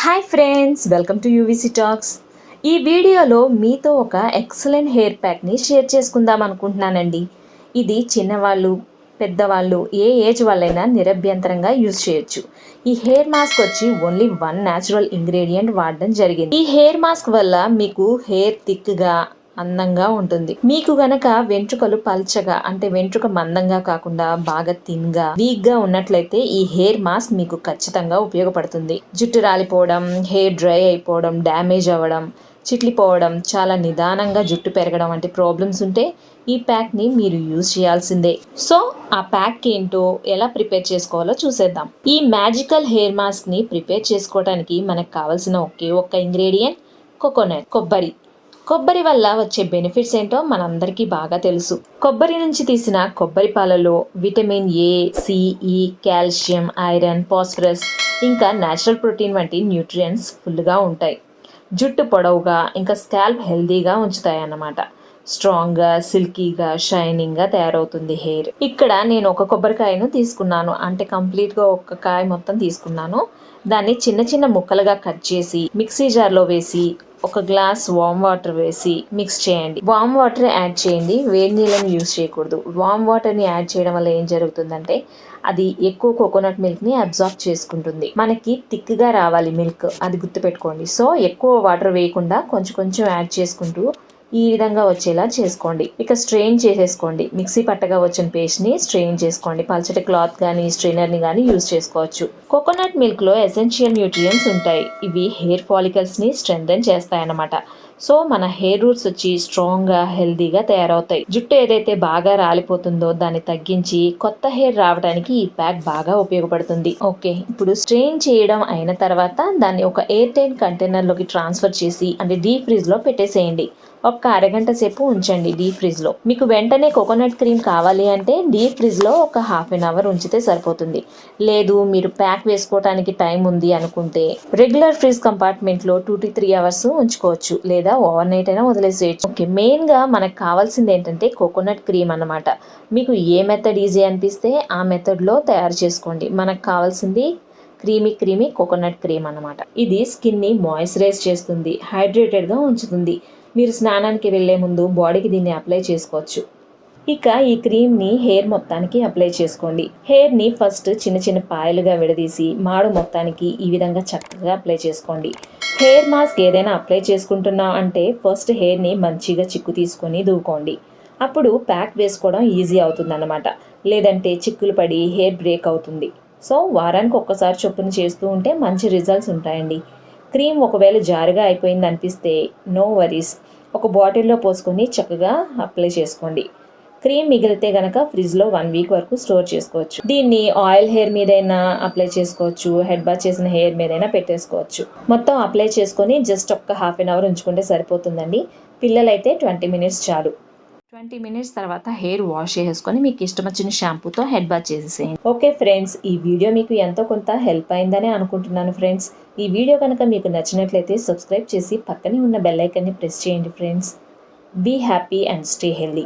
Hi friends, welcome to UVC talks. ఈ వీడియోలో మీతో ఒక ఎక్సలెంట్ హెయిర్ ప్యాక్ని షేర్ చేసుకుందాం అనుకుంటున్నానండి. ఇది చిన్నవాళ్ళు, పెద్దవాళ్ళు, ఏ ఏజ్ వాళ్ళైనా నిరభ్యంతరంగా యూజ్ చేయొచ్చు. ఈ హెయిర్ మాస్క్ వచ్చి ఓన్లీ 1 న్యాచురల్ ఇంగ్రీడియంట్ వాడడం జరిగింది. ఈ హెయిర్ మాస్క్ వల్ల మీకు హెయిర్ థిక్గా అందంగా ఉంటుంది. మీకు గనక వెంట్రుకలు పల్చగా అంటే వెంట్రుక మందంగా కాకుండా బాగా థిన్గా వీక్గా ఉన్నట్లయితే ఈ హెయిర్ మాస్క్ మీకు ఖచ్చితంగా ఉపయోగపడుతుంది. జుట్టు రాలిపోవడం, హెయిర్ డ్రై అయిపోవడం, డ్యామేజ్ అవ్వడం, చిట్లిపోవడం, చాలా నిదానంగా జుట్టు పెరగడం వంటి ప్రాబ్లమ్స్ ఉంటే ఈ ప్యాక్ని మీరు యూజ్ చేయాల్సిందే. సో ఆ ప్యాక్ ఏంటో ఎలా ప్రిపేర్ చేసుకోవాలో చూసేద్దాం. ఈ మ్యాజికల్ హెయిర్ మాస్క్ని ప్రిపేర్ చేసుకోవడానికి మనకు కావాల్సిన ఒకే ఒక్క ఇంగ్రీడియంట్ కోకోనట్, కొబ్బరి. కొబ్బరి వల్ల వచ్చే బెనిఫిట్స్ ఏంటో మనందరికీ బాగా తెలుసు. కొబ్బరి నుంచి తీసిన కొబ్బరి పాలలో vitamin A, CE, calcium, iron, phosphorus ఇంకా న్యాచురల్ ప్రోటీన్ వంటి న్యూట్రియంట్స్ ఫుల్గా ఉంటాయి. జుట్టు పొడవుగా ఇంకా స్కాల్ప్ హెల్దీగా ఉంచుతాయి అన్నమాట. స్ట్రాంగ్గా, సిల్కీగా, షైనింగ్గా తయారవుతుంది హెయిర్. ఇక్కడ నేను ఒక కొబ్బరికాయను తీసుకున్నాను, అంటే కంప్లీట్గా ఒక కాయ మొత్తం తీసుకున్నాను. దాన్ని చిన్న చిన్న ముక్కలుగా కట్ చేసి మిక్సీ జార్లో వేసి ఒక గ్లాస్ వామ్ వాటర్ వేసి మిక్స్ చేయండి. వామ్ వాటర్ యాడ్ చేయండి, వేడి నీళ్ళని యూజ్ చేయకూడదు. వామ్ వాటర్ని యాడ్ చేయడం వల్ల ఏం జరుగుతుందంటే అది ఎక్కువ కోకోనట్ మిల్క్ని అబ్జార్బ్ చేసుకుంటుంది. మనకి థిక్గా రావాలి మిల్క్, అది గుర్తుపెట్టుకోండి. సో ఎక్కువ వాటర్ వేయకుండా కొంచెం కొంచెం యాడ్ చేసుకుంటూ ఈ విధంగా వచ్చేలా చేసుకోండి. ఇక స్ట్రెయిన్ చేసేసుకోండి. మిక్సీ పట్టగా వచ్చిన పేస్ట్ని స్ట్రెయిన్ చేసుకోండి. పల్చటి క్లాత్ కానీ స్ట్రెయినర్ని కానీ యూజ్ చేసుకోవచ్చు. కోకోనట్ మిల్క్లో ఎసెన్షియల్ న్యూట్రియంట్స్ ఉంటాయి. ఇవి హెయిర్ ఫాలికల్స్ని స్ట్రెంథెన్ చేస్తాయన్నమాట. సో మన హెయిర్ రూట్స్ వచ్చి స్ట్రాంగ్గా, హెల్దీగా తయారవుతాయి. జుట్టు ఏదైతే బాగా రాలిపోతుందో దాన్ని తగ్గించి కొత్త హెయిర్ రావడానికి ఈ ప్యాక్ బాగా ఉపయోగపడుతుంది. ఓకే, ఇప్పుడు స్ట్రెయిన్ చేయడం అయిన తర్వాత దాన్ని ఒక ఎయిర్ టైట్ కంటైనర్లోకి ట్రాన్స్ఫర్ చేసి అంటే డీప్ ఫ్రిడ్జ్లో పెట్టేసేయండి. ఒక అరగంట సేపు ఉంచండి డీప్ ఫ్రిడ్జ్లో. మీకు వెంటనే కోకోనట్ క్రీమ్ కావాలి అంటే డీప్ ఫ్రిడ్జ్లో ఒక ½ an hour ఉంచితే సరిపోతుంది. లేదు మీరు ప్యాక్ వేసుకోవడానికి టైం ఉంది అనుకుంటే రెగ్యులర్ ఫ్రిడ్జ్ కంపార్ట్మెంట్లో 2 to 3 hours ఉంచుకోవచ్చు, లేదా ఓవర్ నైట్ అయినా వదిలేసేయచ్చు. ఓకే, మెయిన్గా మనకు కావాల్సింది ఏంటంటే కోకోనట్ క్రీమ్ అన్నమాట. మీకు ఏ మెథడ్ ఈజీ అనిపిస్తే ఆ మెథడ్లో తయారు చేసుకోండి. మనకు కావాల్సింది క్రీమీ కోకోనట్ క్రీమ్ అన్నమాట. ఇది స్కిన్ని మాయిశ్చరైజ్ చేస్తుంది, హైడ్రేటెడ్గా ఉంచుతుంది. మీరు స్నానానికి వెళ్లే ముందు బాడీకి దీన్ని అప్లై చేసుకోవచ్చు. ఇక ఈ క్రీమ్ని హెయిర్ మొత్తానికి అప్లై చేసుకోండి. హెయిర్ని ఫస్ట్ చిన్న చిన్న పాయలుగా విడదీసి మాడు మొత్తానికి ఈ విధంగా చక్కగా అప్లై చేసుకోండి. హెయిర్ మాస్క్ ఏదైనా అప్లై చేసుకుంటున్నా అంటే ఫస్ట్ హెయిర్ని మంచిగా చిక్కు తీసుకొని దువ్వుకోండి. అప్పుడు ప్యాక్ వేసుకోవడం ఈజీ అవుతుందన్నమాట. లేదంటే చిక్కులు పడి హెయిర్ బ్రేక్ అవుతుంది. సో వారానికి ఒక్కసారి చొప్పున చేస్తూ ఉంటే మంచి రిజల్ట్స్ ఉంటాయండి. క్రీమ్ ఒకవేళ జారుగా అయిపోయింది అనిపిస్తే నో వరీస్, ఒక బాటిల్లో పోసుకొని చక్కగా అప్లై చేసుకోండి. క్రీమ్ మిగిలితే గనక ఫ్రిడ్జ్లో 1 week వరకు స్టోర్ చేసుకోవచ్చు. దీన్ని ఆయిల్ హెయిర్ మీదైనా అప్లై చేసుకోవచ్చు, హెడ్ బాత్ చేసిన హెయిర్ మీదైనా పెట్టేసుకోవచ్చు. మొత్తం అప్లై చేసుకొని జస్ట్ ఒక్క ½ an hour ఉంచుకుంటే సరిపోతుందండి. పిల్లలైతే 20 minutes చాలు. 20 minutes తర్వాత హెయిర్ వాష్ చేసుకొని మీకు ఇష్టం వచ్చిన షాంపూతో హెడ్ బాత్ చేసేసేయండి. ఓకే ఫ్రెండ్స్, ఈ వీడియో మీకు ఎంతో కొంత హెల్ప్ అయిందని అనుకుంటున్నాను ఫ్రెండ్స్. ఈ వీడియో కనుక మీకు నచ్చినట్లయితే సబ్స్క్రైబ్ చేసి పక్కనే ఉన్న బెల్ ఐకాన్ని ప్రెస్ చేయండి friends. Be happy and stay healthy.